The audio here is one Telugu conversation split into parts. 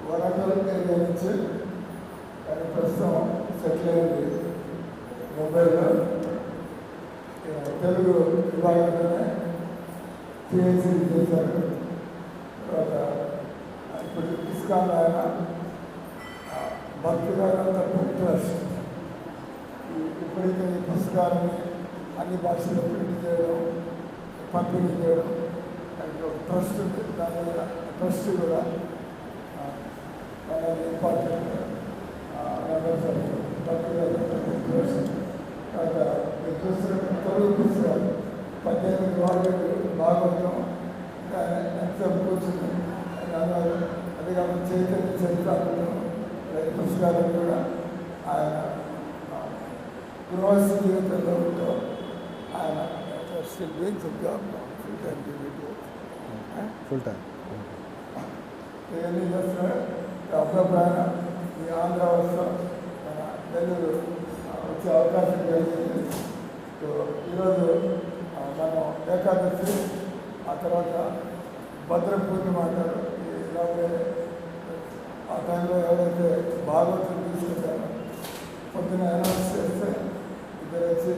వరంగల్ ఏరియా నుంచి కానీ ప్రస్తుతం సెటిల్ అయింది ముంబైలో. తెలుగు విభాగంలోనే పిహెచ్డి చేశారు. తర్వాత ఇప్పుడు ఇస్కాన్ ఆయన భక్తివేదాంత ట్రస్ట్ ఇప్పటికే ఈ పుస్తకాలని అన్ని భాషల్లో ప్రింట్ చేయడం, పంపిణీ చేయడం, అండ్ ఒక ట్రస్ట్ ఉంది. దాని ట్రస్ట్ కూడా ఇంపార్టెంట్ భక్తివేదాంత ట్రస్ట్. తర్వాత మీరు చూస్తున్న తెలుగు పుస్తకాలు 18 వాల్యూమ్లు భాగవతం ఎగ్జామ్ కూర్చుంది అన్నారు. అది కాకుండా చైతన్య చరిత్రలో పుస్తకాలను కూడా ఆయన గృహస్థ జీవితంలో ఆయన still doing some job full time ఇవన్నీ చేస్తున్నాడు. అభిప్రాయం ఈ ఆంధ్ర వస్తాం మన నెల్లూరు వచ్చే అవకాశం కలిగింది. సో ఈరోజు మనం ఏకాదశి, ఆ తర్వాత భద్ర పూర్ణిమ అంటారు. ఇలాగే ఆ టైంలో ఎవరైతే భాగవతం తీసుకుంటారో పొద్దున అనౌన్స్ చేస్తే ఇద్దరు వచ్చి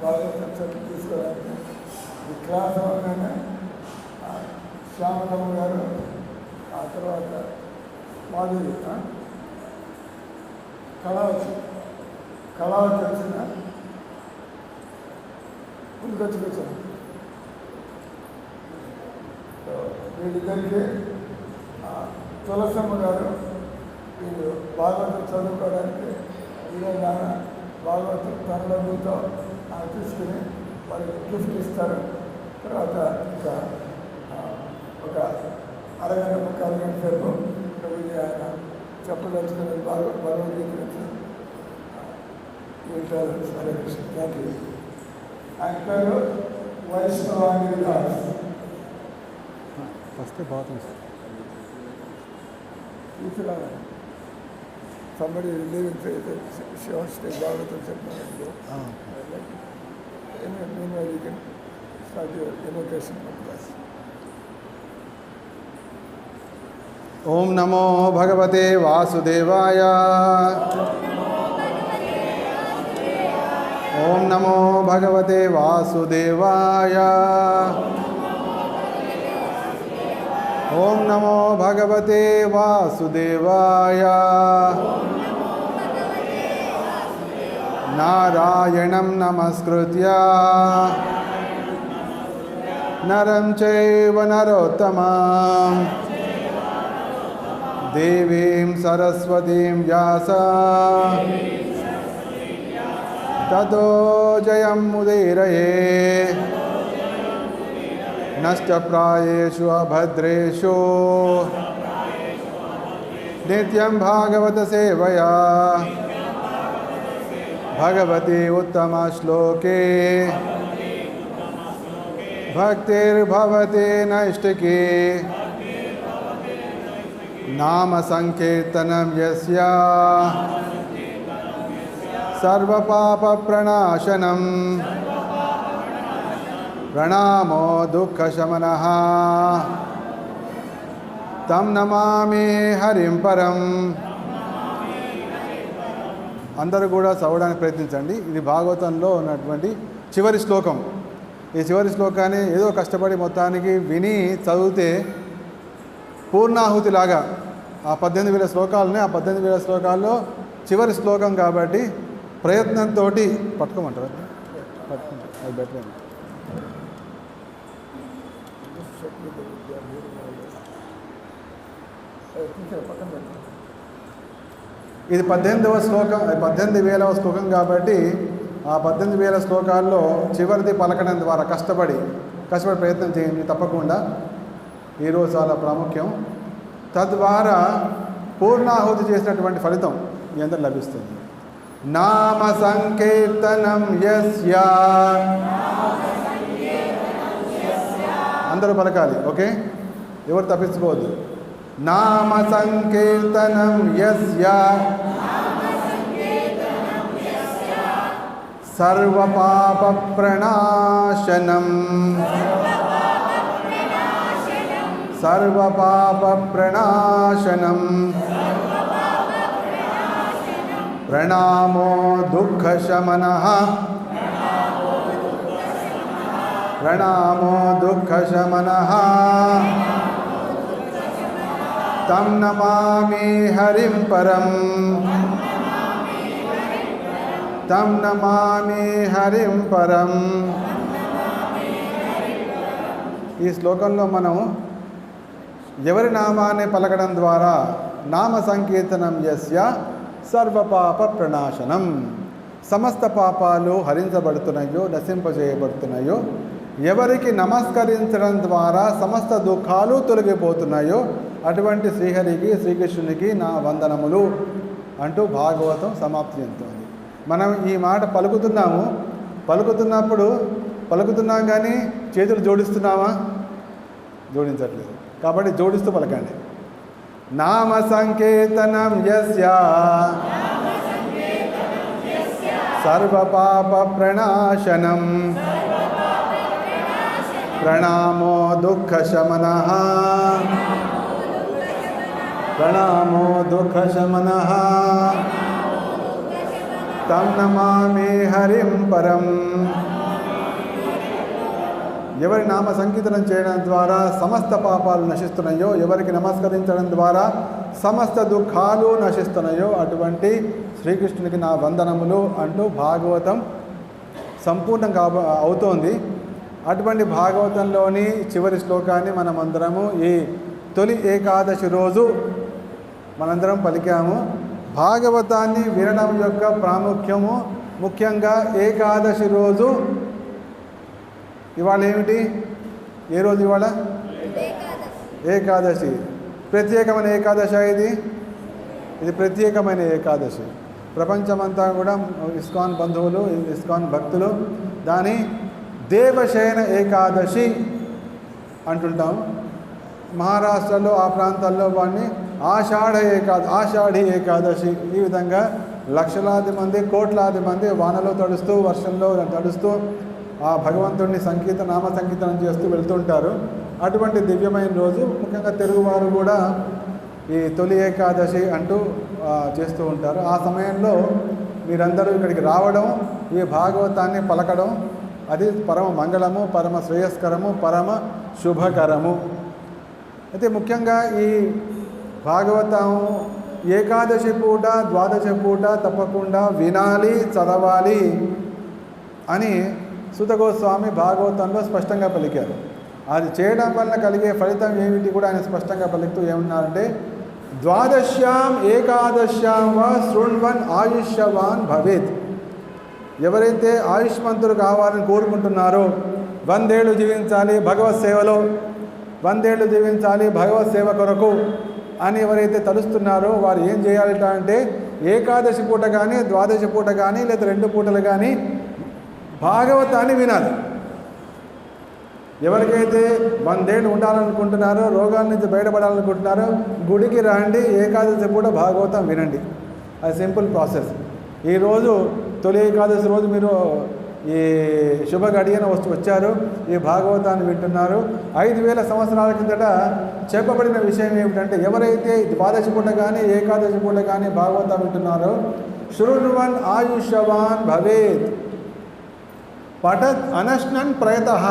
భాగవతం చెప్పి తీసుకోవడానికి ఈ క్లాస్ అవగానే శ్యామలమ్మ గారు, ఆ తర్వాత మాధురి కళావతి వచ్చిన ముందుకొచ్చి కూర్చొని వీళ్ళిద్దరికీ తులసమ్మ గారు వీళ్ళు భాగవతం చదువుకోవడానికి ఈరోజు భాగవతం తనలతో తీసుకుని వాళ్ళకి గిఫ్ట్ ఇస్తారు. తర్వాత ఇంకా ఒక అరగంట 3/4 గంట సేపు వీళ్ళు ఆయన చెప్పదలుచుకునేది భగవద్గీత గురించి వింటారు. హరే కృష్ణ. Thank you. ఆయన పేరు వైష్ణవాంగి దాస్. ఫస్ట్ బాగుంది సార్. తీసుకురావాలి somebody living she wants to take Bhagavatam చెప్పాలంటే meanwhile you can start your invocation class. ఓం నమో భగవతే వాసుదేవాయ. ఓం నమో భగవతే వాసుదేవాయ. ఓం నమో భగవతే వాసుదేవాయ. నారాయణం నమస్కృత్య నరం చైవ నరోత్తమం దేవీం సరస్వతీం వ్యాసం తతో జయం ముదీరయే. నష్టప్రాయేషు అభద్రేషు నిత్యం భాగవత సేవయా భగవతి ఉత్తమ శ్లోకే భక్తిర్భవతి నైష్టికీ. నామ సంకీర్తనం యస్యా సర్వపాప ప్రణాశనం ప్రణామో దుఃఖశమనః తం నమామి హరిం పరం. అందరూ కూడా చదవడానికి ప్రయత్నించండి. ఇది భాగవతంలో ఉన్నటువంటి చివరి శ్లోకం. ఈ చివరి శ్లోకాన్ని ఏదో కష్టపడి మొత్తానికి విని చదివితే పూర్ణాహుతిలాగా ఆ 18,000 శ్లోకాలని, ఆ 18,000 శ్లోకాల్లో చివరి శ్లోకం కాబట్టి ప్రయత్నంతో పట్టుకోమంటారు. పట్టుకుంటారు, అది బెటర్. ఇది 18వ శ్లోకం, 18,000వ శ్లోకం కాబట్టి ఆ 18,000 శ్లోకాల్లో చివరిది పలకడం ద్వారా కష్టపడి ప్రయత్నం చేయండి తప్పకుండా. ఈరోజు చాలా ప్రాముఖ్యం. తద్వారా పూర్ణాహుతి చేసినటువంటి ఫలితం మీ అందరూ లభిస్తుంది. నామ సంకీర్తనం యస్యా. అందరూ పలకాలి, ఓకే? ఎవరు తప్పించుకోవద్దు. నామ సంకీర్తనం యస్యా సర్వపాప ప్రణాశనం सर्वपापप्रणाशनं प्रणामो दुःखशमनः प्रणामो दुःखशमनः तं नमामि हरिं परं तं नमामि हरिं परं। ఈ శ్లోకంలో మనం ఎవరి నామాన్ని పలకడం ద్వారా నామ సంకీర్తనం యస్య సర్వపాప ప్రణాశనం, సమస్త పాపాలు హరించబడుతున్నాయో నశింపజేయబడుతున్నాయో, ఎవరికి నమస్కరించడం ద్వారా సమస్త దుఃఖాలు తొలగిపోతున్నాయో అటువంటి శ్రీహరికి శ్రీకృష్ణునికి నా వందనములు అంటూ భాగవతం సమాప్తి చెందుతుంది. మనం ఈ మాట పలుకుతున్నాం కానీ చేతులు జోడిస్తున్నామా? జోడించట్లేదు. కాబట్టి జోడిస్తూ పలకండి. నామ సంకీర్తనం యస్య సర్వపాప ప్రణాశనం ప్రణామో దుఃఖశమనః ప్రణామో దుఃఖశమనః తం నమామి హరిం పరం. ఎవరి నామ సంకీర్తనం చేయడం ద్వారా సమస్త పాపాలు నశిస్తున్నాయో, ఎవరికి నమస్కరించడం ద్వారా సమస్త దుఃఖాలు నశిస్తున్నాయో అటువంటి శ్రీకృష్ణునికి నా వందనములు అంటూ భాగవతం సంపూర్ణం అవుతోంది. అటువంటి భాగవతంలోని చివరి శ్లోకాన్ని మనమందరము ఈ తొలి ఏకాదశి రోజు మనందరం పలికాము. భాగవతాన్ని వినడం యొక్క ప్రాముఖ్యము ముఖ్యంగా ఏకాదశి రోజు. ఇవాళ ఏమిటి? ఏ రోజు ఇవాళ? ఏకాదశి. ప్రత్యేకమైన ఏకాదశి ఇది ప్రత్యేకమైన ఏకాదశి. ప్రపంచమంతా కూడా ఇస్కాన్ బంధువులు, ఇస్కాన్ భక్తులు దాని దేవశయన ఏకాదశి అంటుంటాం. మహారాష్ట్రలో ఆ ప్రాంతాల్లో వాడిని ఆషాఢి ఏకాదశి. ఈ విధంగా లక్షలాది మంది, కోట్లాది మంది వానలో తడుస్తూ, వర్షంలో తడుస్తూ ఆ భగవంతుడిని నామ సంకీర్తనం చేస్తూ వెళ్తుంటారు. అటువంటి దివ్యమైన రోజు ముఖ్యంగా తెలుగువారు కూడా ఈ తొలి ఏకాదశి అంటూ చేస్తూ ఉంటారు. ఆ సమయంలో మీరందరూ ఇక్కడికి రావడం, ఈ భాగవతాన్ని పలకడం అది పరమ మంగళము, పరమ శ్రేయస్కరము, పరమ శుభకరము. అయితే ముఖ్యంగా ఈ భాగవతం ఏకాదశి పూట, ద్వాదశి పూట తప్పకుండా వినాలి, చదవాలి అని సూత గోస్వామి భాగవతంలో స్పష్టంగా పలికారు. అది చేయడం వల్ల కలిగే ఫలితం ఏమిటి కూడా ఆయన స్పష్టంగా పలుకుతూ ఏమన్నారంటే, ద్వాదశ్యాం ఏకాదశ్యాం వా శృణ్వన్ ఆయుష్యవాన్ భవేత్. ఎవరైతే ఆయుష్మంతులు కావాలని కోరుకుంటున్నారో, 100 ఏళ్ళు జీవించాలి భగవత్ సేవలో, 100 ఏళ్ళు జీవించాలి భగవత్ సేవ కొరకు అని ఎవరైతే తలుస్తున్నారో వారు ఏం చేయాలట అంటే, ఏకాదశి పూట కానీ, ద్వాదశి పూట కానీ, లేదా 2 పూటలు కానీ భాగవతాన్ని వినాలి. ఎవరికైతే 100 ఏళ్ళు ఉండాలనుకుంటున్నారో, రోగాల నుంచి బయటపడాలనుకుంటున్నారో గుడికి రండి, ఏకాదశి పూట భాగవతం వినండి. అది సింపుల్ ప్రాసెస్. ఈరోజు తొలి ఏకాదశి రోజు మీరు ఈ శుభ గడియన వచ్చారు, ఈ భాగవతాన్ని వింటున్నారు. 5000 సంవత్సరాల కిందట చెప్పబడిన విషయం ఏమిటంటే, ఎవరైతే ద్వాదశి పూట కానీ ఏకాదశి పూట కానీ భాగవతం వింటున్నారో శృణ్వన్ ఆయుష్యవాన్ భవేత్ పఠత్ అనశ్నన్ ప్రయతః.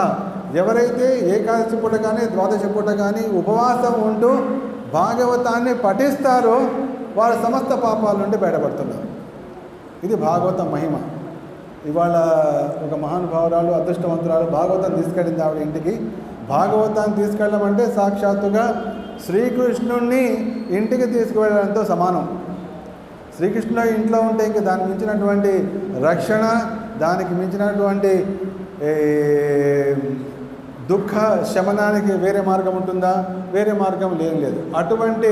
ఎవరైతే ఏకాదశి పూట కానీ ద్వాదశి పూట కానీ ఉపవాసం ఉంటూ భాగవతాన్ని పఠిస్తారో వారు సమస్త పాపాల నుండి బయటపడుతున్నారు. ఇది భాగవతం మహిమ. ఇవాళ ఒక మహానుభావురాలు, అదృష్టవంతురాలు భాగవతం తీసుకెళ్ళింది ఆవిడ ఇంటికి. భాగవతాన్ని తీసుకెళ్ళమంటే సాక్షాత్తుగా శ్రీకృష్ణుణ్ణి ఇంటికి తీసుకువెళ్ళడంతో సమానం. శ్రీకృష్ణుడు ఇంట్లో ఉంటే ఇంక దానికి మించినటువంటి రక్షణ, దానికి మించినటువంటి దుఃఖ శమనానికి వేరే మార్గం ఉంటుందా? వేరే మార్గం లేదు. అటువంటి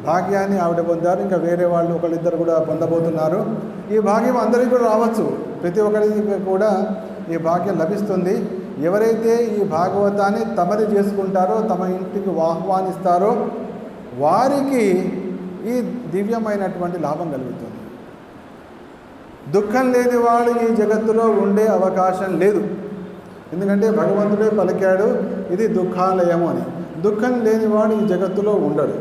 భాగ్యాన్ని ఆవిడ పొందారు. ఇంకా వేరే వాళ్ళు ఒకళ్ళిద్దరు కూడా పొందబోతున్నారు. ఈ భాగ్యం అందరికీ కూడా రావచ్చు. ప్రతి ఒక్కరికి కూడా ఈ భాగ్యం లభిస్తుంది. ఎవరైతే ఈ భాగవతాన్ని తమది చేసుకుంటారో, తమ ఇంటికి ఆహ్వానిస్తారో వారికి ఈ దివ్యమైనటువంటి లాభం కలుగుతుంది. దుఃఖం లేని వాడు ఈ జగత్తులో ఉండే అవకాశం లేదు. ఎందుకంటే భగవంతుడే పలికాడు ఇది దుఃఖాలయము అని. దుఃఖం లేనివాడు ఈ జగత్తులో ఉండడు.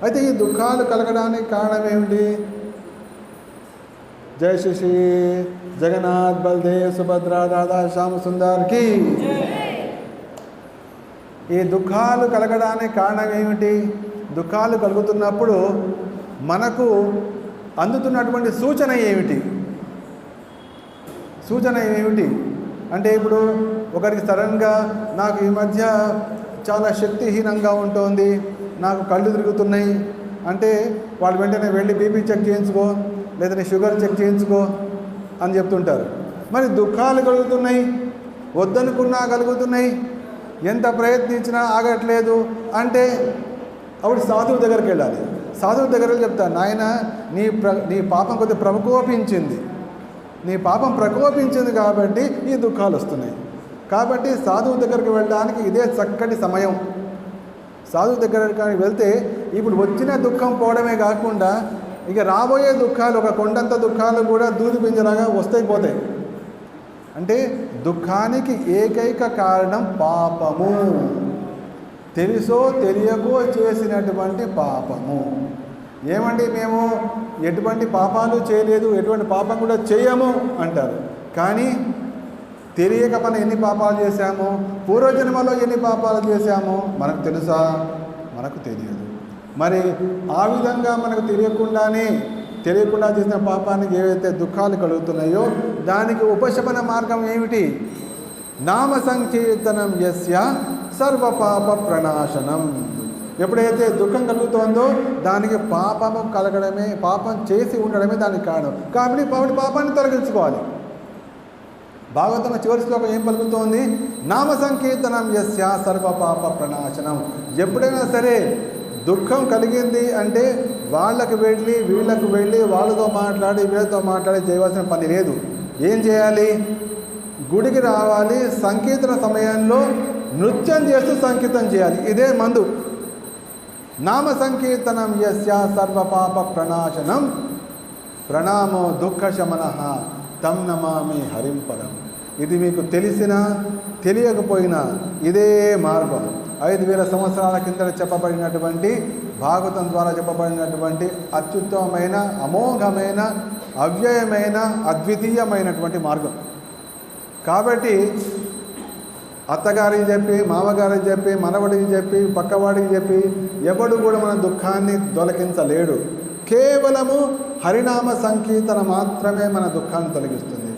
అయితే ఈ దుఃఖాలు కలగడానికి కారణం ఏమిటి? జై శ్రీ శ్రీ జగన్నాథ్ బల్దేవ్ సుభద్రా రాధా శ్యామ సుందర్కి. ఈ దుఃఖాలు కలగడానికి కారణం ఏమిటి? దుఃఖాలు కలుగుతున్నప్పుడు మనకు అందుతున్నటువంటి సూచన ఏమిటి? సూచన ఏమిటి అంటే, ఇప్పుడు ఒకరికి సడన్గా నాకు ఈ మధ్య చాలా శక్తిహీనంగా ఉంటుంది, నాకు కళ్ళు తిరుగుతున్నాయి అంటే వాళ్ళు వెంటనే వెళ్ళి బీపీ చెక్ చేయించుకో, లేదంటే షుగర్ చెక్ చేయించుకో అని చెప్తుంటారు. మరి దుఃఖాలు కలుగుతున్నాయి, వద్దనుకున్నా కలుగుతున్నాయి, ఎంత ప్రయత్నించినా ఆగట్లేదు అంటే అప్పుడు సాధువు దగ్గరికి వెళ్ళాలి. సాధువు దగ్గర చెప్తాను, నాయన నీ పాపం కొద్దిగా ప్రకోపించింది, నీ పాపం ప్రకోపించింది కాబట్టి ఈ దుఃఖాలు వస్తున్నాయి. కాబట్టి సాధువు దగ్గరికి వెళ్ళడానికి ఇదే చక్కటి సమయం. సాధువు దగ్గరికి వెళ్తే ఇప్పుడు వచ్చిన దుఃఖం పోవడమే కాకుండా ఇక రాబోయే దుఃఖాలు, ఒక కొండంత దుఃఖాలు కూడా దూది పింజలాగా వస్తాయి పోతాయి. అంటే దుఃఖానికి ఏకైక కారణం పాపము, తెలుసో తెలియకో చేసినటువంటి పాపము. ఏమండి మేము ఎటువంటి పాపాలు చేయలేదు, ఎటువంటి పాపం కూడా చేయము అంటారు. కానీ తెలియక మనం ఎన్ని పాపాలు చేశాము, పూర్వజన్మలో ఎన్ని పాపాలు చేశామో మనకు తెలుసా? మనకు తెలియదు. మరి ఆ విధంగా మనకు తెలియకుండా చేసిన పాపానికి ఏవైతే దుఃఖాలు కలుగుతున్నాయో దానికి ఉపశమన మార్గం ఏమిటి? నామ సంకీర్తనం యస్య సర్వపాప ప్రణాశనం. ఎప్పుడైతే దుఃఖం కలుగుతుందో దానికి పాపము కలగడమే, పాపం చేసి ఉండడమే దానికి కారణం. కాబట్టి పాపాన్ని తొలగించుకోవాలి. భాగవతం చివరి శ్లోకం ఏం పలుకుతోంది? నామ సంకీర్తనం యస్య సర్వపాప ప్రణాశనం. ఎప్పుడైనా సరే దుఃఖం కలిగింది అంటే వాళ్ళకి వెళ్ళి వీళ్ళకు వెళ్ళి వాళ్ళతో మాట్లాడి వీళ్ళతో మాట్లాడి చేయవలసిన పని లేదు. ఏం చేయాలి? గుడికి రావాలి, సంకీర్తన సమయంలో నృత్యం చేస్తూ సంకీర్తన చేయాలి. ఇదే మందు. నామ సంకీర్తనం యస్య సర్వపాప ప్రణాశనం ప్రణామో దుఃఖ శమనః తం నమామి హరింపరం. ఇది మీకు తెలిసినా తెలియకపోయినా ఇదే మార్గం. 5000 సంవత్సరాల కింద చెప్పబడినటువంటి భాగవతం ద్వారా చెప్పబడినటువంటి అత్యుత్తమమైన, అమోఘమైన, అవ్యయమైన, అద్వితీయమైనటువంటి మార్గం. కాబట్టి అత్తగారికి చెప్పి, మామగారికి చెప్పి, మనవడికి చెప్పి, పక్కవాడికి చెప్పి ఎవడు కూడా మన దుఃఖాన్ని తొలగించలేడు. కేవలము హరినామ సంకీర్తన మాత్రమే మన దుఃఖాన్ని తొలగిస్తుంది.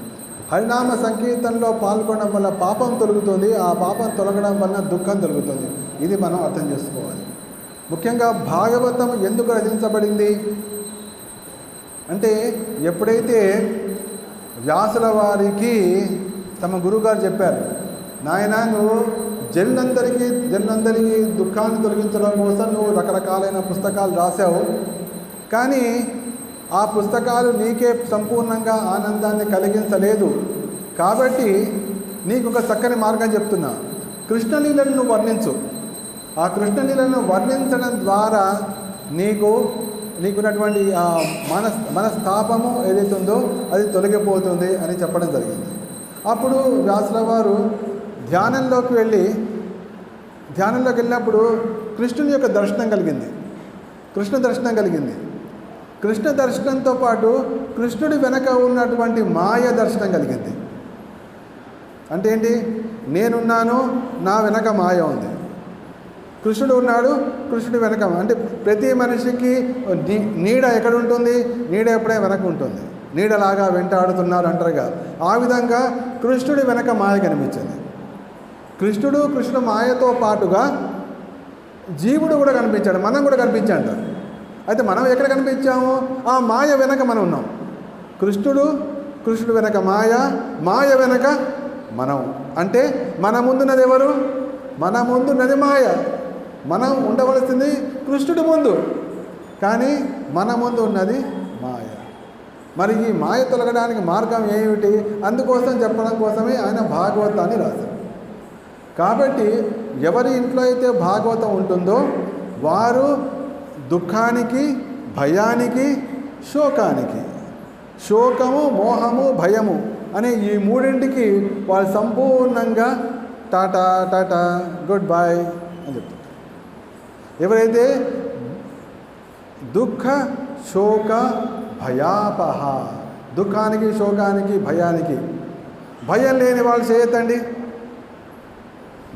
హరినామ సంకీర్తనలో పాల్గొనడం వల్ల పాపం తొలగుతుంది, ఆ పాపం తొలగడం వల్ల దుఃఖం తొలగుతుంది. ఇది మనం అర్థం చేసుకోవాలి. ముఖ్యంగా భాగవతం ఎందుకు రచించబడింది అంటే, ఎప్పుడైతే వ్యాసుల వారికి తమ గురువుగారు చెప్పారు, నాయన నువ్వు జనులందరికీ దుఃఖాన్ని తొలగించడం కోసం నువ్వు రకరకాలైన పుస్తకాలు రాశావు, కానీ ఆ పుస్తకాలు నీకే సంపూర్ణంగా ఆనందాన్ని కలిగించలేదు. కాబట్టి నీకు ఒక చక్కని మార్గం చెప్తున్నా, కృష్ణలీలను నువ్వు వర్ణించు. ఆ కృష్ణలీలను వర్ణించడం ద్వారా నీకున్నటువంటి ఆ మనస్తాపము ఏదైతే ఉందో అది తొలగిపోతుంది అని చెప్పడం జరిగింది. అప్పుడు వ్యాసుల వారు ధ్యానంలోకి వెళ్ళినప్పుడు కృష్ణుని యొక్క దర్శనం కలిగింది. కృష్ణ దర్శనంతో పాటు కృష్ణుడి వెనక ఉన్నటువంటి మాయ దర్శనం కలిగింది. అంటే ఏంటి? నేనున్నాను, నా వెనక మాయ ఉంది. కృష్ణుడు ఉన్నాడు, కృష్ణుడి వెనక. అంటే ప్రతి మనిషికి నీడ ఎక్కడ ఉంటుంది? నీడ ఎప్పుడే వెనక ఉంటుంది. నీడలాగా వెంటాడుతున్నారు అంటారుగా, ఆ విధంగా కృష్ణుడి వెనక మాయ కనిపించింది. కృష్ణుడు మాయతో పాటుగా జీవుడు కూడా కనిపించాడు, మనం కూడా కనిపించాడు. అయితే మనం ఎక్కడ కనిపించాము? ఆ మాయ వెనక మనం ఉన్నాం. కృష్ణుడు వెనక మాయ వెనక మనం. అంటే మన ముందున్నది ఎవరు? మన ముందున్నది మాయ. మనం ఉండవలసింది కృష్ణుడి ముందు, కానీ మన ముందు ఉన్నది మాయ. మరి ఈ మాయ తొలగడానికి మార్గం ఏమిటి? అందుకోసం చెప్పడం కోసమే ఆయన భాగవతాన్ని రాశారు. కాబట్టి ఎవరి ఇంట్లో అయితే భాగవతం ఉంటుందో వారు దుఃఖానికి, భయానికి, శోకము, మోహము, భయము అనే ఈ మూడింటికి వాళ్ళు సంపూర్ణంగా టాటా గుడ్ బై అని చెప్తారు. ఎవరైతే దుఃఖ శోక భయాపహ, దుఃఖానికి శోకానికి భయానికి భయం లేని వాళ్ళు చేయొద్దండి.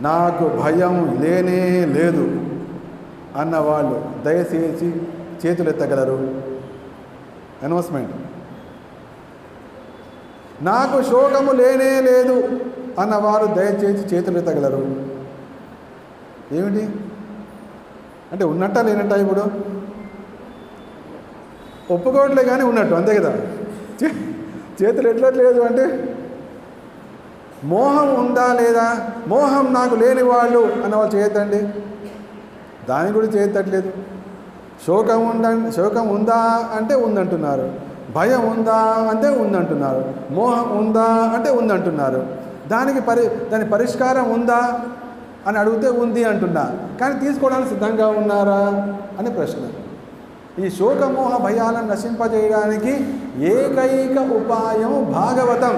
నాకు భయం లేనే లేదు అన్నవాళ్ళు దయచేసి చేతులు ఎత్తగలరు. అనౌన్స్మెంట్. నాకు శోకము లేనే లేదు అన్నవారు దయచేసి చేతులు ఎత్తగలరు. ఏమిటి అంటే ఉన్నట్ట లేనట్ట? ఇప్పుడు ఒప్పుకోవట్లే కానీ ఉన్నట్టు, అంతే కదా. చేతులు ఎట్లట్లేదు అంటే మోహం ఉందా లేదా? మోహం నాకు లేని వాళ్ళు అన్నవాళ్ళు చేయొద్దండి, దాని కూడా చేయొద్దట్లేదు. శోకం ఉందా అంటే ఉందంటున్నారు, భయం ఉందా అంటే ఉందంటున్నారు, మోహం ఉందా అంటే ఉందంటున్నారు. దాని పరిష్కారం ఉందా అని అడిగితే ఉంది అంటున్నా, కానీ తీసుకోవడానికి సిద్ధంగా ఉన్నారా అని ప్రశ్న. ఈ శోకమోహ భయాలను నశింపజేయడానికి ఏకైక ఉపాయం భాగవతం.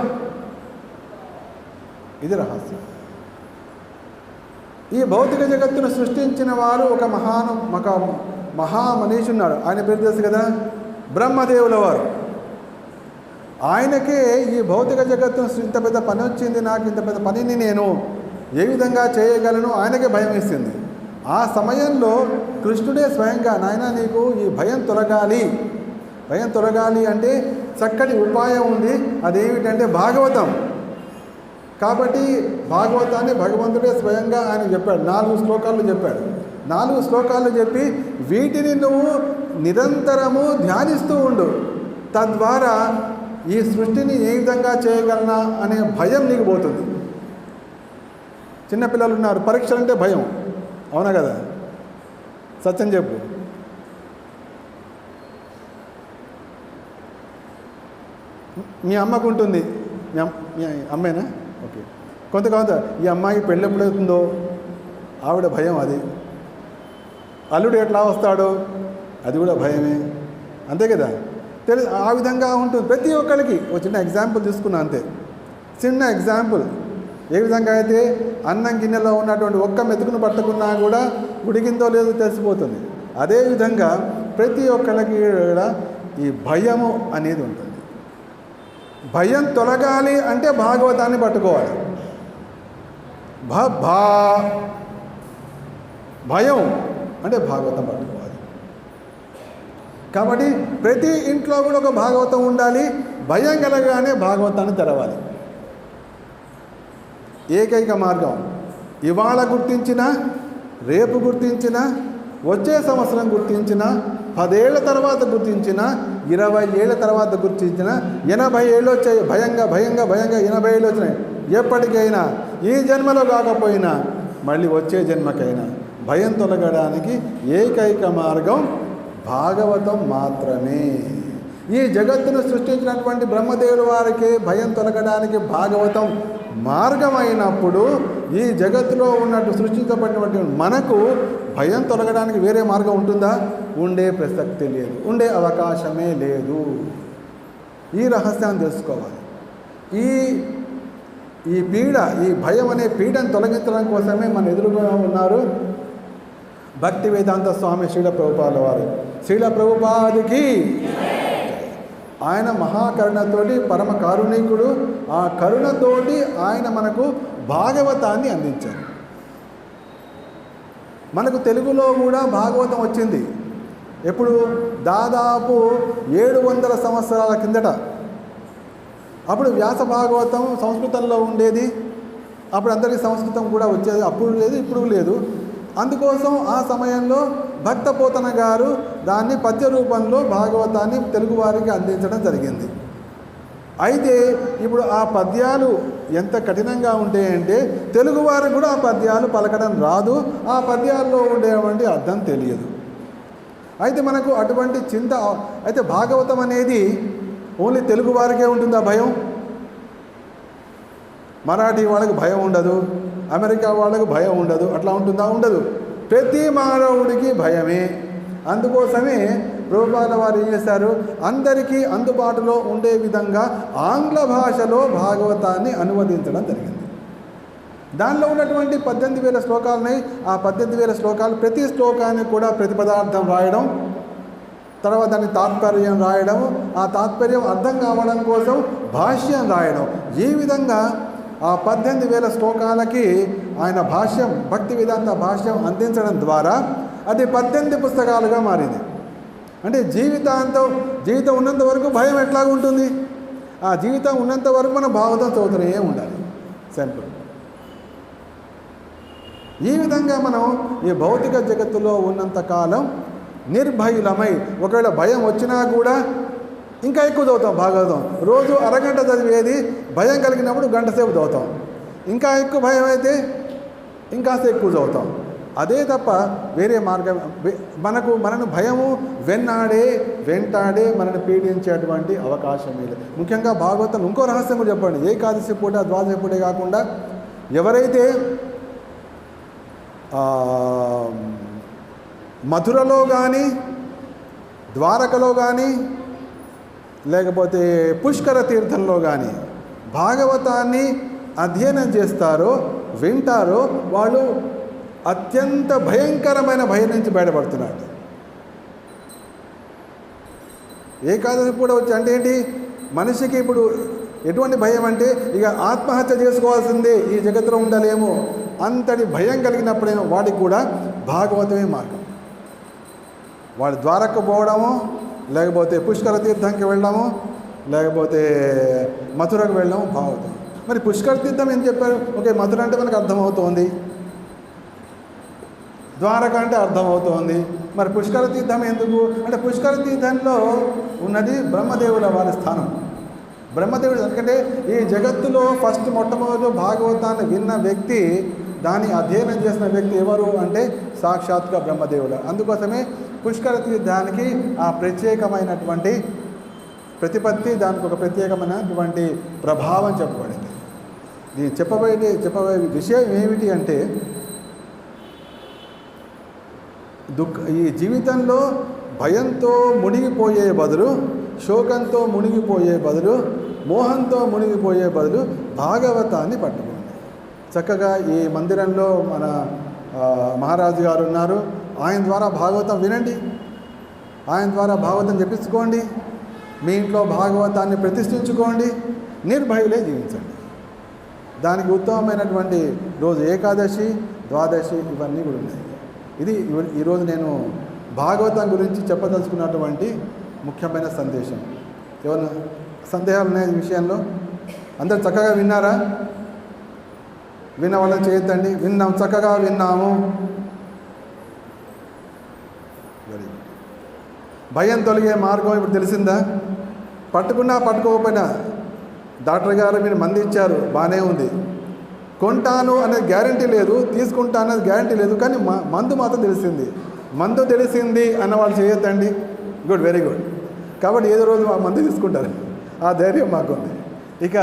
ఇది రహస్యం. ఈ భౌతిక జగత్తును సృష్టించిన వారు ఒక మహామనీషి ఉన్నాడు. ఆయన పేరు తెలుసు కదా, బ్రహ్మదేవుల వారు. ఆయనకే ఈ భౌతిక జగత్తును ఇంత పెద్ద పని వచ్చింది, నాకు ఇంత పెద్ద పనిని నేను ఏ విధంగా చేయగలను, ఆయనకే భయం వేసింది. ఆ సమయంలో కృష్ణుడే స్వయంగా, నాయన నీకు ఈ భయం తొలగాలి అంటే చక్కటి ఉపాయం ఉంది. అదేమిటంటే భాగవతం. కాబట్టి భాగవతాన్ని భగవంతుడే స్వయంగా ఆయన చెప్పాడు. 4 శ్లోకాలు చెప్పాడు. 4 శ్లోకాలు చెప్పి వీటిని నువ్వు నిరంతరము ధ్యానిస్తూ ఉండు. తద్వారా ఈ సృష్టిని ఏ విధంగా చేయగలనా అనే భయం నీకు పోతుంది. చిన్నపిల్లలు ఉన్నారు, పరీక్షలు అంటే భయం, అవునా కదా? సత్యం చెప్పు. మీ అమ్మకు ఉంటుంది, మీ అమ్మాయినా? ఓకే. కొంత ఈ అమ్మాయి పెళ్ళి ఎప్పుడవుతుందో ఆవిడ భయం. అది అల్లుడు ఎట్లా వస్తాడో అది కూడా భయమే, అంతే కదా? ఆ విధంగా ఉంటుంది ప్రతి ఒక్కరికి. ఒక చిన్న ఎగ్జాంపుల్ తీసుకున్నా అంతే, చిన్న ఎగ్జాంపుల్. ఏ విధంగా అయితే అన్నం గిన్నెలో ఉన్నటువంటి ఒక్క మెతుకును పట్టుకున్నా కూడా ఉడికిందో లేదో తెలిసిపోతుంది. అదేవిధంగా ప్రతి ఒక్కరికి కూడా ఈ భయము అనేది ఉంటుంది. భయం తొలగాలి అంటే భాగవతాన్ని పట్టుకోవాలి. భయం అంటే భాగవతం పట్టుకోవాలి. కాబట్టి ప్రతి ఇంట్లో కూడా ఒక భాగవతం ఉండాలి. భయం కలగానే భాగవతాన్ని తెరవాలి. ఏకైక మార్గం. ఇవాళ గుర్తించిన, రేపు గుర్తించిన, వచ్చే సంవత్సరం గుర్తించిన, 10 ఏళ్ల తర్వాత గుర్తించిన, 20 ఏళ్ల తర్వాత గుర్తించిన, 80 ఏళ్ళు వచ్చాయి, భయంగా 80 ఏళ్ళు వచ్చినాయి. ఎప్పటికైనా ఈ జన్మలో కాకపోయినా మళ్ళీ వచ్చే జన్మకైనా భయం తొలగడానికి ఏకైక మార్గం భాగవతం మాత్రమే. ఈ జగత్తును సృష్టించినటువంటి బ్రహ్మదేవుల వారికి భయం తొలగడానికి భాగవతం మార్గమైనప్పుడు ఈ జగత్తులో ఉన్నట్టు సృష్టించబడినటువంటి మనకు భయం తొలగడానికి వేరే మార్గం ఉంటుందా? ఉండే ప్రసక్తి లేదు, ఉండే అవకాశమే లేదు. ఈ రహస్యాన్ని తెలుసుకోవాలి. ఈ పీడ, ఈ భయం అనే పీడను తొలగించడం కోసమే మన ఎదురుగా ఉన్నారు భక్తి వేదాంత స్వామి శ్రీల ప్రభుపాదుల వారు. శ్రీల ప్రభుపాదికి ఆయన మహాకరుణతోటి, పరమ కారుణికుడు. ఆ కరుణతోటి ఆయన మనకు భాగవతాన్ని అందించారు. మనకు తెలుగులో కూడా భాగవతం వచ్చింది. ఎప్పుడు? దాదాపు 700 సంవత్సరాల కిందట. అప్పుడు వ్యాస భాగవతం సంస్కృతంలో ఉండేది. అప్పుడు అందరికీ సంస్కృతం కూడా వచ్చేది. అప్పుడు లేదు, ఇప్పుడు లేదు. అందుకోసం ఆ సమయంలో భక్తపోతన గారు దాన్ని పద్య రూపంలో భాగవతాన్ని తెలుగువారికి అందించడం జరిగింది. అయితే ఇప్పుడు ఆ పద్యాలు ఎంత కఠినంగా ఉంటాయంటే తెలుగువారికి కూడా ఆ పద్యాలు పలకడం రాదు, ఆ పద్యాల్లో ఉండేటువంటి అర్థం తెలియదు. అయితే మనకు అటువంటి చింత. అయితే భాగవతం అనేది ఓన్లీ తెలుగు వారికే ఉంటుందా భయం? మరాఠీ వాళ్ళకి భయం ఉండదు, అమెరికా వాళ్ళకు భయం ఉండదు, అట్లా ఉంటుందా? ఉండదు. ప్రతి మానవుడికి భయమే. అందుకోసమే ప్రభుపాదుల వారు ఏం చేశారు? అందరికీ అందుబాటులో ఉండే విధంగా ఆంగ్ల భాషలో భాగవతాన్ని అనువదించడం జరిగింది. దానిలో ఉన్నటువంటి 18,000 శ్లోకాలని, ఆ 18,000 శ్లోకాలు ప్రతి శ్లోకానికి కూడా ప్రతిపదార్థం రాయడం, తర్వాత దాని తాత్పర్యం రాయడం, ఆ తాత్పర్యం అర్థం కావడం కోసం భాష్యం రాయడం. ఈ విధంగా ఆ 18,000 శ్లోకాలకి ఆయన భాష్యం, భక్తి వేదాంత భాష్యం అందించడం ద్వారా అది 18 పుస్తకాలుగా మారింది. అంటే జీవితం ఉన్నంత వరకు భయం ఎట్లాగ ఉంటుంది? ఆ జీవితం ఉన్నంత వరకు మనం భాగవతం చదువుతూనే ఉండాలి. సింపుల్. ఈ విధంగా మనం ఈ భౌతిక జగత్తులో ఉన్నంత కాలం నిర్భయులమై, ఒకవేళ భయం వచ్చినా కూడా ఇంకా ఎక్కువ చదువుతాం భాగవతం. రోజు అరగంట చదివేది భయం కలిగినప్పుడు గంట సేపు చదువుతాం. ఇంకా ఎక్కువ భయం అయితే ఇంకాస్త ఎక్కువ చదువుతాం. అదే తప్ప వేరే మార్గం మనను భయము వెంటాడే మనను పీడించేటువంటి అవకాశం లేదు. ముఖ్యంగా భాగవతం ఇంకో రహస్యం కూడా చెప్పండి. ఏకాదశి పూట, ద్వాదశి పూటే కాకుండా ఎవరైతే మధురలో కానీ, ద్వారకలో కానీ, లేకపోతే పుష్కర తీర్థంలో కానీ భాగవతాన్ని అధ్యయనం చేస్తారో, వింటారో, వాళ్ళు అత్యంత భయంకరమైన భయం నుంచి బయటపడుతున్నాడు. ఏకాదశి కూడా వచ్చి అంటే ఏంటి? మనిషికి ఇప్పుడు ఎటువంటి భయం అంటే ఇక ఆత్మహత్య చేసుకోవాల్సిందే, ఈ జగత్తులో ఉండలేము అంతటి భయం కలిగినప్పుడేమో వాడికి కూడా భాగవతమే మార్గం. వాడు ద్వారకు పోవడము, లేకపోతే పుష్కర తీర్థంకి వెళ్ళడము, లేకపోతే మథురకు వెళ్ళడము భాగవతం. మరి పుష్కర తీర్థం ఏం చెప్పారు? ఓకే, మథుర అంటే మనకు అర్థమవుతోంది, ద్వారక అంటే అర్థమవుతోంది. మరి పుష్కర తీర్థం ఎందుకు అంటే పుష్కర తీర్థంలో ఉన్నది బ్రహ్మదేవుల వారి స్థానం. బ్రహ్మదేవుడు ఎందుకంటే ఈ జగత్తులో మొట్టమొదటి భాగవతాన్ని విన్న వ్యక్తి, దాన్ని అధ్యయనం చేసిన వ్యక్తి ఎవరు అంటే సాక్షాత్గా బ్రహ్మదేవుడు. అందుకోసమే పుష్కర తీర్థానికి ఆ ప్రత్యేకమైనటువంటి ప్రతిపత్తి, దానికి ఒక ప్రత్యేకమైనటువంటి ప్రభావం చెప్పబడింది. దీన్ని చెప్పబోయే విషయం ఏమిటి అంటే ఈ జీవితంలో భయంతో మునిగిపోయే బదులు, శోకంతో మునిగిపోయే బదులు, మోహంతో మునిగిపోయే బదులు భాగవతాన్ని పట్టుకోండి. చక్కగా ఈ మందిరంలో మన మహారాజు గారు ఉన్నారు, ఆయన ద్వారా భాగవతం వినండి, ఆయన ద్వారా భాగవతం చెప్పించుకోండి, మీ ఇంట్లో భాగవతాన్ని ప్రతిష్ఠించుకోండి, నిర్భయులే జీవించండి. దానికి ఉత్తమమైనటువంటి రోజు ఏకాదశి, ద్వాదశి ఇవన్నీ కూడా ఉన్నాయి. ఇది ఈరోజు నేను భాగవతం గురించి చెప్పదలుచుకున్నటువంటి ముఖ్యమైన సందేశం. ఏమన్నా సందేహాలు ఉన్నాయి ఈ విషయంలో? అందరు చక్కగా విన్నారా? విన్న వాళ్ళని చేయొద్దండి. విన్నాం, చక్కగా విన్నాము. Very good. భయం తొలగే మార్గం ఇప్పుడు తెలిసిందా? పట్టుకున్నా పట్టుకోకపోయినా డాక్టర్ గారు మీరు మందు ఇచ్చారు, బాగానే ఉంది, కొంటాను అనేది గ్యారంటీ లేదు, తీసుకుంటా అనేది గ్యారంటీ లేదు, కానీ మందు మాత్రం తెలిసింది. మందు తెలిసింది అన్న వాళ్ళు చేయొద్దండి. Good, very good. కాబట్టి ఏదో రోజు మందు తీసుకుంటారు, ఆ ధైర్యం మాకుంది. ఇక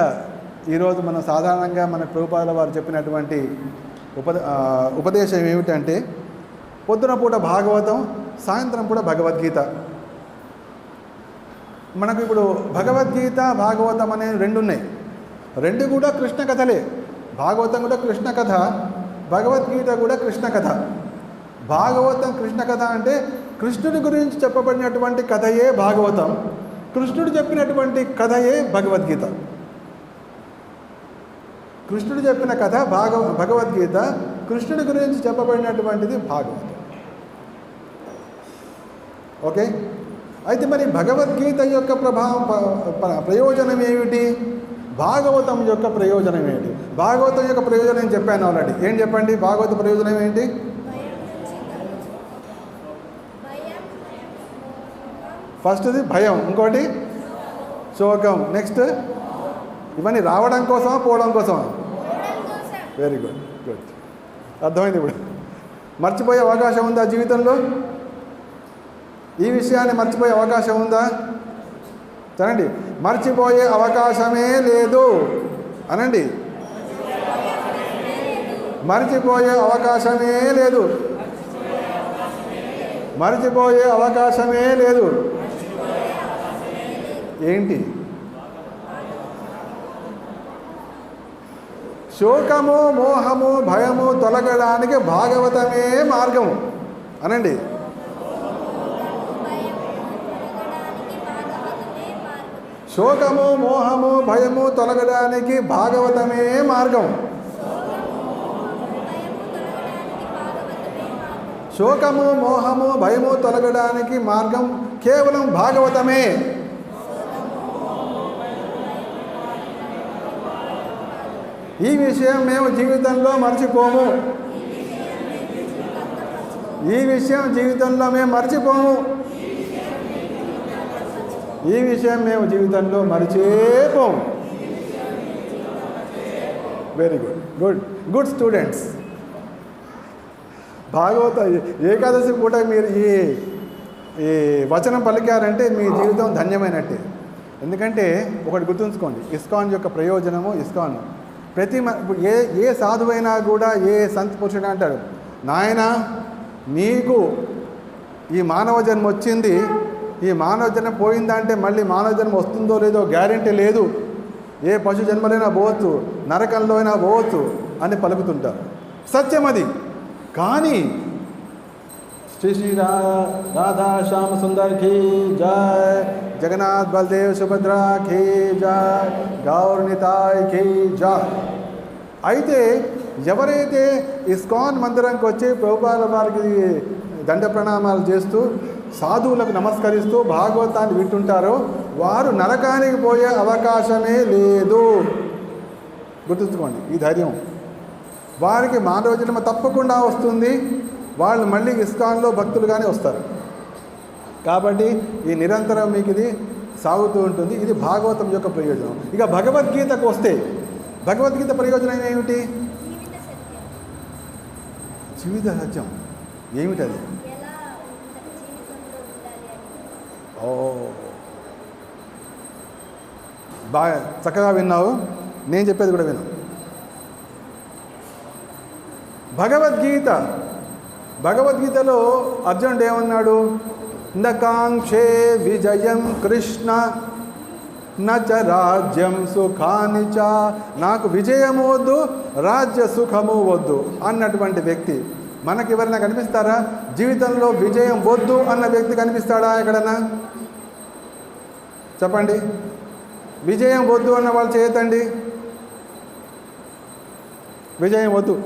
ఈరోజు మనం సాధారణంగా మన ప్రభుపాదుల వారు చెప్పినటువంటి ఉపదేశం ఏమిటంటే పొద్దున పూట భాగవతం, సాయంత్రం పూట భగవద్గీత. మనకు ఇప్పుడు భగవద్గీత, భాగవతం అనేవి రెండు ఉన్నాయి. రెండు కూడా కృష్ణ కథలే. భాగవతం కూడా కృష్ణ కథ, భగవద్గీత కూడా కృష్ణ కథ. భాగవతం కృష్ణ కథ అంటే కృష్ణుడి గురించి చెప్పబడినటువంటి కథయే భాగవతం, కృష్ణుడు చెప్పినటువంటి కథయే భగవద్గీత. కృష్ణుడు చెప్పిన కథ భగవద్గీత, కృష్ణుడి గురించి చెప్పబడినటువంటిది భాగవతం. ఓకే. అయితే మరి భగవద్గీత యొక్క ప్రయోజనం ఏమిటి? భాగవతం యొక్క ప్రయోజనం ఏంటి? భాగవతం యొక్క ప్రయోజనం నేను చెప్పాను ఆల్రెడీ. ఏం చెప్పండి? భాగవత ప్రయోజనం ఏంటి? ఫస్ట్ది భయం, ఇంకోటి శోకం, నెక్స్ట్ ఇవన్నీ రావడం కోసమా పోవడం కోసమా? Very good, good. అర్థమైంది. ఇప్పుడు మర్చిపోయే అవకాశం ఉందా జీవితంలో? ఈ విషయాన్ని మర్చిపోయే అవకాశం ఉందా? చనండి, మర్చిపోయే అవకాశమే లేదు అనండి. మర్చిపోయే అవకాశమే లేదు, మర్చిపోయే అవకాశమే లేదు. ఏంటి? శోకము మోహము భయము తొలగడానికి భాగవతమే మార్గం అనండి. శోకము మోహము భయము తొలగడానికి భాగవతమే మార్గం. శోకము మోహము భయము తొలగడానికి మార్గం కేవలం భాగవతమే. ఈ విషయం మేము జీవితంలో మర్చిపోము. ఈ విషయం జీవితంలో మేము మర్చిపోము. ఈ విషయం మేము జీవితంలో మర్చిపోము. Very good, good, good students. Bhagavata Ekadashi పూట మీరు ఈ వచనం పలికారంటే మీ జీవితం ధన్యమైనట్టే. ఎందుకంటే ఒకటి గుర్తుంచుకోండి, ఇస్కాన్ యొక్క ప్రయోజనము, ఇస్కాన్ ప్రతి ఏ సాధువైనా కూడా ఏ సంత పురుషుడు అంటాడు, నాయన నీకు ఈ మానవ జన్మ వచ్చింది, ఈ మానవ జన్మ పోయిందంటే మళ్ళీ మానవ జన్మ వస్తుందో లేదో గ్యారెంటీ లేదు, ఏ పశు జన్మలైనా పోవచ్చు, నరకంలో అయినా పోవచ్చు అని పలుకుతుంటారు. సత్యం అది. కానీ శ్రీ శ్రీ రాధా శ్యామ సుందర్ కీ జయ, జగన్నాథ్ బలదేవ్ సుభద్రా కీ జయ, గౌర్ నితాయ్ కీ జయ. అయితే ఎవరైతే ఇస్కాన్ మందిరంకి వచ్చి ప్రభుపాద వారికి దండ ప్రణామాలు చేస్తూ సాధువులకు నమస్కరిస్తూ భాగవతాన్ని వింటుంటారో వారు నరకానికి పోయే అవకాశమే లేదు. గుర్తుంచుకోండి ఈ ధైర్యం. వారికి మానవ జన్మ తప్పకుండా వస్తుంది. వాళ్ళు మళ్ళీ ఇస్కాన్లో భక్తులుగానే వస్తారు. కాబట్టి ఈ నిరంతరం మీకు ఇది సాగుతూ ఉంటుంది. ఇది భాగవతం యొక్క ప్రయోజనం. ఇక భగవద్గీతకు వస్తే భగవద్గీత ప్రయోజనం ఏమిటి? జీవిత సత్యం ఏమిటది? ఓ, బాగా చక్కగా విన్నావు. నేను చెప్పేది కూడా విను. భగవద్గీతలో అర్జునుడు ఏమన్నాడు? నకాంక్షే విజయం కృష్ణ నచ రాజ్యం సుఖాని చ. నాకు విజయము వద్దు, రాజ్య సుఖము వద్దు అన్నటువంటి వ్యక్తి మనకి ఎవరైనా కనిపిస్తారా? జీవితంలో విజయం వద్దు అన్న వ్యక్తి కనిపిస్తాడా ఎక్కడన్నా? చెప్పండి. విజయం వద్దు అన్న వాళ్ళు చేయతండి. విజయం వద్దు.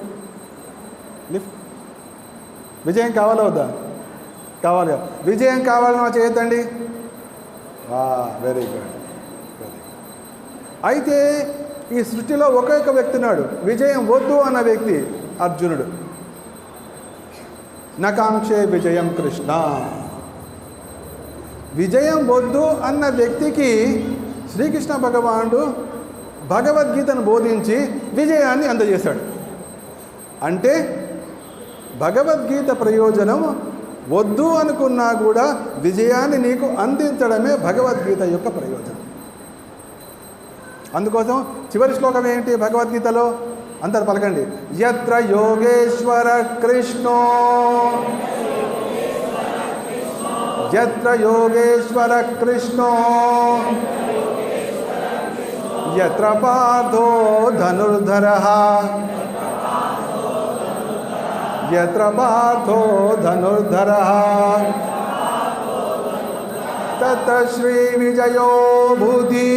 లిఫ్ట్. విజయం కావాలా వద్దా? కావాలి. విజయం కావాలని చేయతండి. Very good. అయితే ఈ సృష్టిలో ఒక్కొక్క వ్యక్తి ఉన్నాడు విజయం వద్దు అన్న వ్యక్తి, అర్జునుడు. నకాంక్షే విజయం కృష్ణ. విజయం వద్దు అన్న వ్యక్తికి శ్రీకృష్ణ భగవానుడు భగవద్గీతను బోధించి విజయాన్ని అందజేశాడు. అంటే భగవద్గీత ప్రయోజనం వద్దు అనుకున్నా కూడా విజయాన్ని నీకు అందించడమే భగవద్గీత యొక్క ప్రయోజనం. అందుకోసం చివరి శ్లోకం ఏంటి భగవద్గీతలో? అందరు పలకండి. యత్ర యోగేశ్వర కృష్ణో, యత్ర యోగేశ్వర కృష్ణో, యత్ర పార్థో ధనుర్ధరః, యత్ర పార్థో ధనుర్ధరః, తత్ర శ్రీ విజయో భూతి,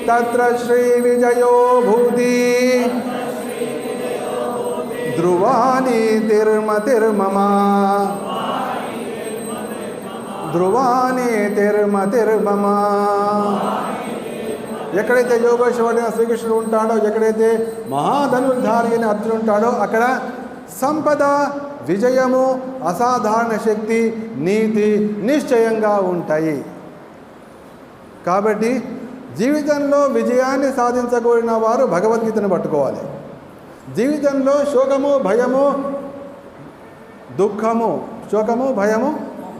తత్ర శ్రీ విజయో భూతి. ధ్రువాని తిర్మతిర్మమ, ధ్రువాని తిర్మతిర్మమ. ఎక్కడైతే యోగేశ్వరుడైన శ్రీకృష్ణుడు ఉంటాడో, ఎక్కడైతే మహాధనుర్ధారి అయిన అర్జునుడు ఉంటాడో అక్కడ సంపద, విజయము, అసాధారణ శక్తి, నీతి నిశ్చయంగా ఉంటాయి. కాబట్టి జీవితంలో విజయాన్ని సాధించగలిగిన వారు భగవద్గీతను పట్టుకోవాలి. జీవితంలో శోకము, భయము, దుఃఖము, శోకము, భయము,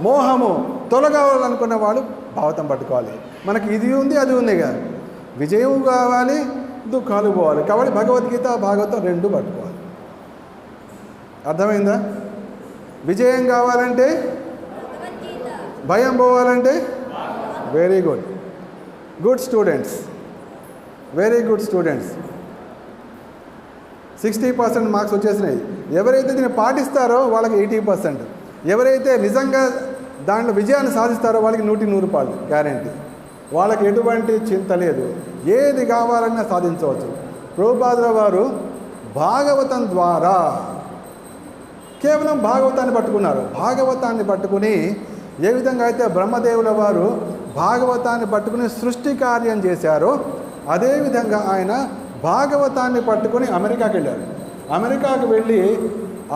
మోహము తొలగావాలనుకున్న వాళ్ళు భాగవతం పట్టుకోవాలి. మనకి ఇది ఉంది, అది ఉంది కదా. విజయం కావాలి, దుఃఖాలు పోవాలి. కాబట్టి భగవద్గీత, భాగవతం రెండు పట్టుకోవాలి. అర్థమైందా? విజయం కావాలంటే, భయం పోవాలంటే. Very good, good students. Very good students. 60% marks వచ్చేసినాయి. ఎవరైతే దీన్ని పాటిస్తారో వాళ్ళకి 80%. ఎవరైతే నిజంగా దాంట్లో విజయాన్ని సాధిస్తారో వాళ్ళకి 100% గ్యారెంటీ. వాళ్ళకి ఎటువంటి చింత లేదు, ఏది కావాలన్నా సాధించవచ్చు. ప్రభుపాదుల వారు భాగవతం ద్వారా కేవలం భాగవతాన్ని పట్టుకున్నారు. భాగవతాన్ని పట్టుకుని ఏ విధంగా అయితే బ్రహ్మదేవుల వారు భాగవతాన్ని పట్టుకుని సృష్టి కార్యం చేశారో అదేవిధంగా ఆయన భాగవతాన్ని పట్టుకుని అమెరికాకి వెళ్ళారు. అమెరికాకు వెళ్ళి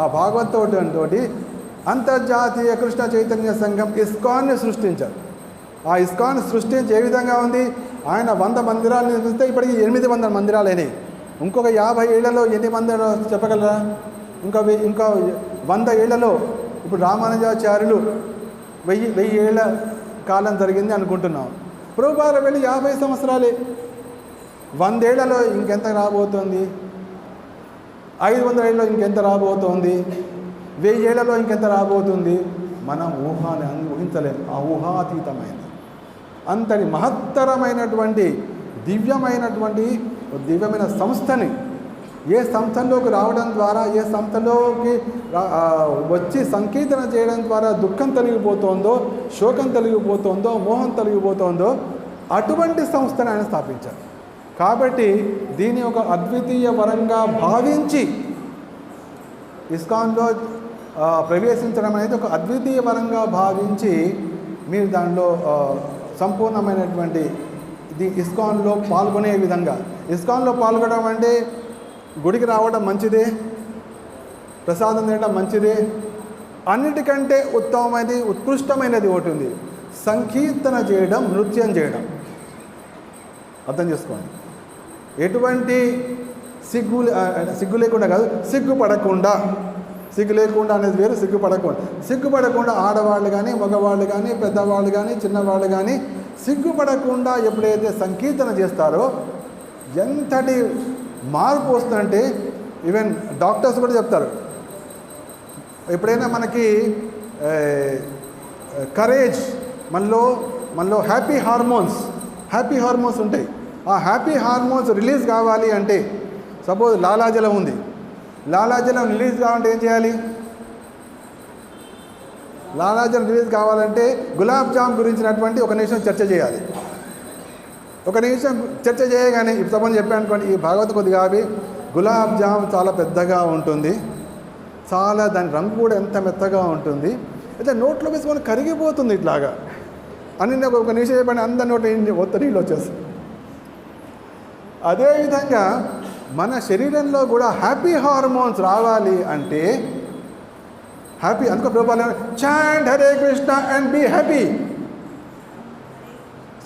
ఆ భాగవతంతో అంతర్జాతీయ కృష్ణ చైతన్య సంఘం ఇస్కాన్ని సృష్టించారు. ఆ ఇస్కాన్ సృష్టించి ఏ విధంగా ఉంది, ఆయన 100 మందిరాలు నిర్మిస్తే ఇప్పటికి 800 మందిరాలు అయినాయి. ఇంకొక 50 ఏళ్లలో ఎన్ని మందిరాలు చెప్పగలరా? ఇంకా 100 ఏళ్లలో ఇప్పుడు రామానుజాచార్యులు 1000 ఏళ్ల కాలం జరిగింది అనుకుంటున్నాం. ప్రభుపాదులు వెళ్ళి 50 సంవత్సరాలే. 100 ఏళ్లలో ఇంకెంత రాబోతోంది? 500 ఏళ్ళలో ఇంకెంత రాబోతోంది? 1000 ఏళ్లలో ఇంకెంత రాబోతుంది? మనం ఊహించలేము. ఆ ఊహాతీతమైనది. అంతటి మహత్తరమైనటువంటి దివ్యమైన సంస్థని ఏ సంస్థలోకి రావడం ద్వారా, ఏ సంస్థలోకి వచ్చి సంకీర్తన చేయడం ద్వారా దుఃఖం తొలగిపోతుందో, శోకం తొలగిపోతుందో, మోహం తొలగిపోతుందో అటువంటి సంస్థను ఆయన స్థాపించారు. కాబట్టి దీని ఒక అద్వితీయ వరంగా భావించి ఇస్కాన్లో ప్రవేశించడం అనేది ఒక అద్వితీయ వరంగా భావించి మీరు దానిలో సంపూర్ణమైనటువంటి ఇస్కాన్లో పాల్గొనే విధంగా. ఇస్కాన్లో పాల్గొనడం అంటే గుడికి రావడం మంచిదే, ప్రసాదం తినడం మంచిదే. అన్నిటికంటే ఉత్తమమైనది, ఉత్కృష్టమైనది ఒకటి ఉంది, సంకీర్తన చేయడం, నృత్యం చేయడం. అర్థం చేసుకోండి. ఎటువంటి సిగ్గు లేకుండా కాదు, సిగ్గుపడకుండా అనేది వేరు, సిగ్గుపడకుండా ఆడవాళ్ళు కానీ, మగవాళ్ళు కానీ, పెద్దవాళ్ళు కానీ, చిన్నవాళ్ళు కానీ సిగ్గుపడకుండా ఎప్పుడైతే సంకీర్తన చేస్తారో ఎంతటి మార్పు వస్తుందంటే ఈవెన్ డాక్టర్స్ కూడా చెప్తారు. ఎప్పుడైనా మనకి కరేజ్, మనలో హ్యాపీ హార్మోన్స్ ఉంటాయి. ఆ హ్యాపీ హార్మోన్స్ రిలీజ్ కావాలి అంటే, సపోజ్ లాలాజలం ఉంది, లాలాజలం రిలీజ్ కావాలంటే ఏం చేయాలి? లాలాజలం రిలీజ్ కావాలంటే గులాబ్ జామ్ గురించినటువంటి ఒక నిమిషం చర్చ చేయాలి. ఒక నిమిషం చర్చ చేయగానే ఇప్పుడు సపోజ్ చెప్పాను అనుకోండి, ఈ భాగవత కొద్దిగా అవి గులాబ్ జామ్ చాలా పెద్దగా ఉంటుంది, చాలా దాని రంగు కూడా ఎంత మెత్తగా ఉంటుంది, అయితే నోట్లో వేసుకొని కరిగిపోతుంది ఇట్లాగా అని ఒక నిమిషం చెప్పండి, అందరి నోట్లో నీళ్ళు వచ్చేస్తుంది. అదేవిధంగా మన శరీరంలో కూడా హ్యాపీ హార్మోన్స్ రావాలి అంటే అందుకో ప్రభుపాదులు chant Hare Krishna and be happy,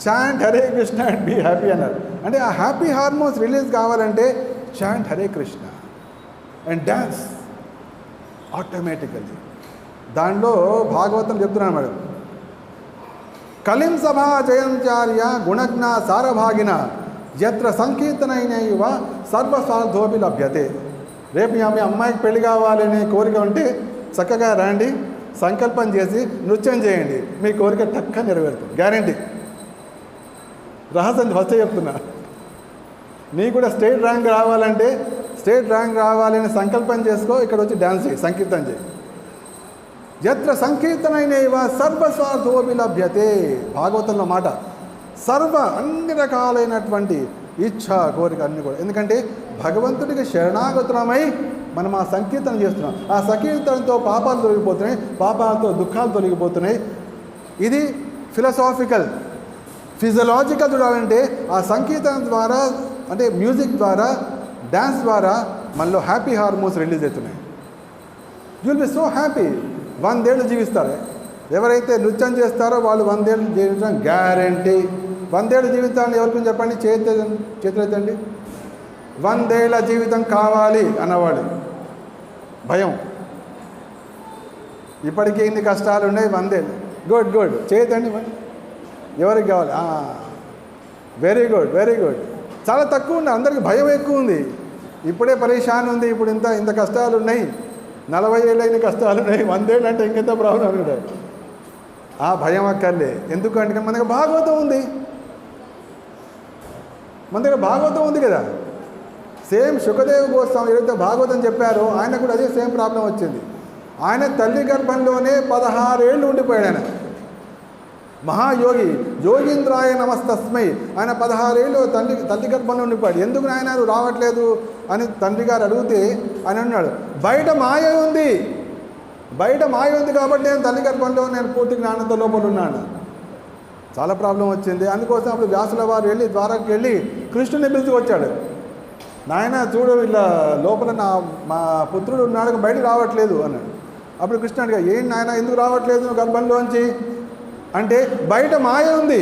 chant Hare Krishna and be happy అన్నారు. అంటే ఆ హ్యాపీ హార్మోన్స్ రిలీజ్ కావాలంటే chant Hare Krishna and dance automatically. దానిలో భాగవతం చెప్తున్నాను మేడం, కలిం సభా జయంచార్య గుణజ్ఞ సారభాగిన యత్ర సంకీర్తనైనవ సర్వస్వార్థోపి లభ్యతే. రేపు మీ అమ్మాయికి పెళ్లి కావాలనే కోరిక ఉంటే చక్కగా రండి, సంకల్పం చేసి నృత్యం చేయండి, మీ కోరిక టక్క నెరవేరుతుంది, గ్యారంటీ. రహస్యం ఫస్ట్ చెప్తున్నా. నీకు కూడా స్టేట్ ర్యాంక్ రావాలని సంకల్పం చేసుకో, ఇక్కడ వచ్చి డ్యాన్స్ చేయి, సంకీర్తన చేయి. యత్ర సంకీర్తనైనవ సర్వస్వార్థోపి లభ్యతే. భాగవతంలో మాట అన్ని రకాలైనటువంటి ఇచ్ఛ, కోరిక అన్నీ కూడా. ఎందుకంటే భగవంతుడికి శరణాగతులమై మనం ఆ సంకీర్తన చేస్తున్నాం. ఆ సంకీర్తనతో పాపాలు తొలగిపోతున్నాయి, పాపాలతో దుఃఖాలు తొలగిపోతున్నాయి. ఇది ఫిజియలాజికల్ చూడాలంటే ఆ సంకీర్తన ద్వారా, అంటే మ్యూజిక్ ద్వారా, డ్యాన్స్ ద్వారా మనలో హ్యాపీ హార్మోన్స్ రిలీజ్ అవుతున్నాయి. You will be so happy. 100 ఏళ్ళు జీవిస్తారు. ఎవరైతే నృత్యం చేస్తారో వాళ్ళు 100 ఏళ్ళు జీవించడం గ్యారంటీ. 100 ఏళ్ళు జీవితాన్ని ఎవరికి చెప్పండి, చేతులెత్తండి. 100 ఏళ్ళ జీవితం కావాలి అన్నవాడు భయం. ఇప్పటికే ఇన్ని కష్టాలు ఉన్నాయి, 100 ఏళ్ళు. గుడ్ చేయతండి. ఎవరికి కావాలి? Very good. చాలా తక్కువ ఉంది, అందరికీ భయం ఎక్కువ ఉంది. ఇప్పుడే పరేషాన్ ఉంది, ఇప్పుడు ఇంత కష్టాలు ఉన్నాయి, 40 ఏళ్ళైన కష్టాలు ఉన్నాయి, 100 ఏళ్ళు అంటే ఇంకెంత ప్రాబ్లం ఉంటాయి. ఆ భయం అక్కర్లే. ఎందుకంటే మనకు భాగవతం ఉంది. మన దగ్గర భాగవతం ఉంది కదా. సేమ్ సుఖదేవ్ గోస్వామి ఏదైతే భాగవతం చెప్పారో ఆయన కూడా అదే సేమ్ ప్రాబ్లం వచ్చింది. ఆయన తల్లి గర్భంలోనే 16 ఏళ్ళు ఉండిపోయాడు. ఆయన మహాయోగి, యోగీంద్రాయ నమస్తస్మై. ఆయన 16 ఏళ్ళు తల్లి గర్భంలో ఉండిపోయాడు. ఎందుకు నాయన నువ్వు రావట్లేదు అని తండ్రి గారు అడిగితే ఆయన అన్నాడు, బయట మాయ ఉంది, బయట మాయ ఉంది కాబట్టి నేను తల్లి గర్భంలో నేను పూర్తి జ్ఞానంతో లోపల ఉన్నాను. చాలా ప్రాబ్లం వచ్చింది. అందుకోసం అప్పుడు వ్యాసుల వారు వెళ్ళి ద్వారాకి వెళ్ళి కృష్ణుని పిలుచుకొచ్చాడు. నాయన చూడు, ఇలా లోపల మా పుత్రుడు ఉన్నాడు, బయటకు రావట్లేదు అన్నాడు. అప్పుడు కృష్ణ అడిగా, ఏం నాయన ఎందుకు రావట్లేదు నువ్వు గర్భంలోంచి అంటే, బయట మాయ ఉంది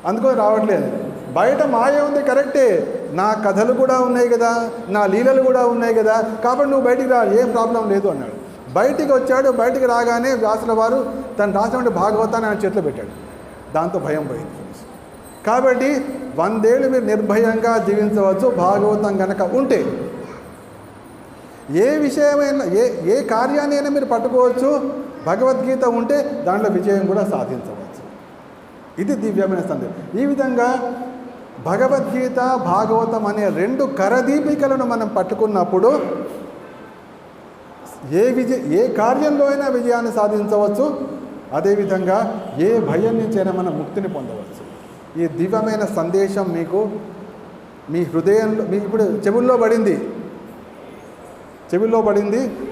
అందుకో రావట్లేదు. బయట మాయ ఉంది కరెక్టే, నా కథలు కూడా ఉన్నాయి కదా, నా లీలలు కూడా ఉన్నాయి కదా, కాబట్టి నువ్వు బయటికి రా, ఏం ప్రాబ్లం లేదు అన్నాడు. బయటికి వచ్చాడు. బయటికి రాగానే వ్యాసుల వారు తను రాసినటువంటి భాగవతాన్ని ఆయన చేతిలో పెట్టాడు. దాంతో భయం పోయింది. కాబట్టి 100 ఏళ్ళు మీరు నిర్భయంగా జీవించవచ్చు భాగవతం కనుక ఉంటే. ఏ విషయమైనా ఏ కార్యాన్ని అయినా మీరు పట్టుకోవచ్చు. భగవద్గీత ఉంటే దాంట్లో విజయం కూడా సాధించవచ్చు. ఇది దివ్యమైన సందేశం. ఈ విధంగా భగవద్గీత భాగవతం అనే 2 కరదీపికలను మనం పట్టుకున్నప్పుడు ఏ కార్యంలో అయినా విజయాన్ని సాధించవచ్చు. అదేవిధంగా ఏ భయం నుంచైనా మనం ముక్తిని పొందవచ్చు. ఈ దివ్యమైన సందేశం మీకు మీ హృదయంలో, మీకు ఇప్పుడు చెవుల్లో పడింది.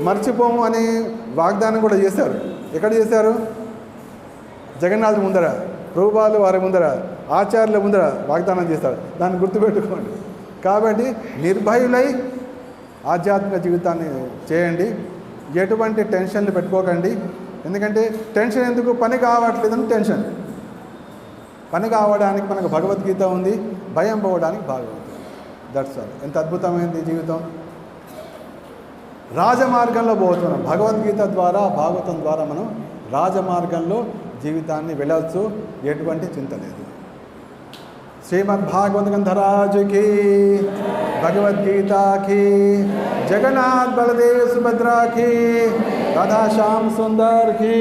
మర్చిపోము అనే వాగ్దానం కూడా చేశారు. ఎక్కడ చేశారు? జగన్నాథ్ ముందర, ప్రభుపాదుల వారి ముందర, ఆచార్యుల ముందర వాగ్దానం చేశారు. దాన్ని గుర్తుపెట్టుకోండి. కాబట్టి నిర్భయులై ఆధ్యాత్మిక జీవితాన్ని చేయండి. ఎటువంటి టెన్షన్లు పెట్టుకోకండి. ఎందుకంటే టెన్షన్ ఎందుకు? పని కావట్లేదని టెన్షన్. పని కావడానికి మనకు భగవద్గీత ఉంది, భయం పోవడానికి భాగవతం. That's all. ఎంత అద్భుతమైనది జీవితం. రాజమార్గంలో పోతున్నాం. భగవద్గీత ద్వారా, భాగవతం ద్వారా మనం రాజమార్గంలో జీవితాన్ని వెళ్ళవచ్చు. ఎటువంటి చింత లేదు. శ్రీమద్భాగవత గ్రంథరాజుకి, భగవద్గీతకి, జగన్నాథ్ బలదేవ్ సుభద్రాకి, రాధాశ్యామ్ సుందర్కి,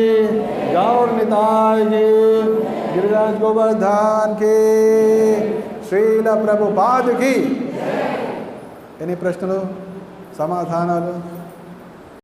గౌర్ నితాయ్కి, గిరిరాజ్ గోవర్ధన్కి, శ్రీల ప్రభుపాదుకి. ఎన్ని ప్రశ్నలు, సమాధానాలు?